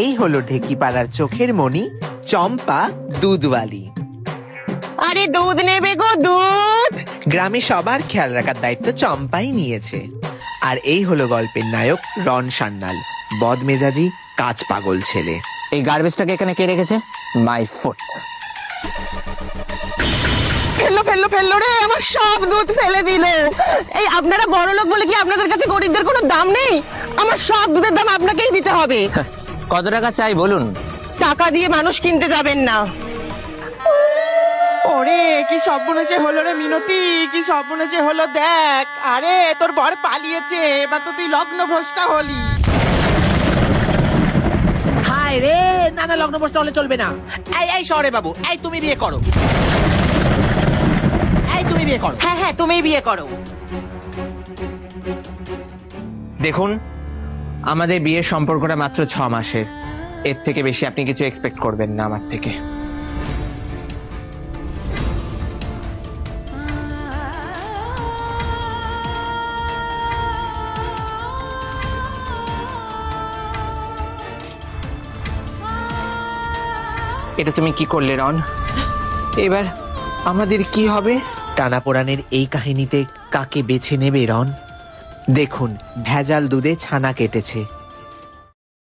এই হলো ঢেকিপাড়ার চোখের মণি চম্পা দুধওয়ালি। আরে দুধ নেবে গো, দুধ। গ্রামে সবার খেয়াল রাখার দায়িত্ব চম্পাই নিয়েছে। আর এই হলো গল্পের নায়ক রন সান্যাল, বদমেজাজি কাজ পাগল ছেলে। এই গার্বেজটাকে এখানে কে রেখেছে? My foot. ফেললো ফেললো ফেললো রে, আমার সব দুধ ফেলে দিল। এই আপনারা বড় লোক বলে কি আপনাদের কাছে গরিবদের কোনো দাম নেই? আমার সব দুধের দাম আপনাকেই দিতে হবে। কত টাকা চাই বলুন? টাকা দিয়ে মানুষ কিনতে যাবেন না। ওরে কি সর্বনাশে হলো রে মিনতি, কি সর্বনাশে হলো দেখ। আরে তোর বর পালিয়েছে, এবার তো তুই লগ্ন ভ্রষ্টা হলি। হায় রে, না না, লগ্ন ভ্রষ্ট হলে চলবে না। এই এই শহরে বাবু, এই তুমি বিয়ে করো, এই তুমি বিয়ে করো। হ্যাঁ হ্যাঁ, তুমিই বিয়ে করো। দেখুন, আমাদের বিয়ের সম্পর্কটা মাত্র 6 মাসের। এর থেকে বেশি আপনি কিছু এক্সপেক্ট করবেন না আমার থেকে। এটা তুমি কি করলে রন? এবার আমাদের কি হবে? টানাপোড়ানের এই কাহিনীতে কাকে বেছে নেবে রন? দেখুন, ভেজাল দুধে ছানা কেটেছে।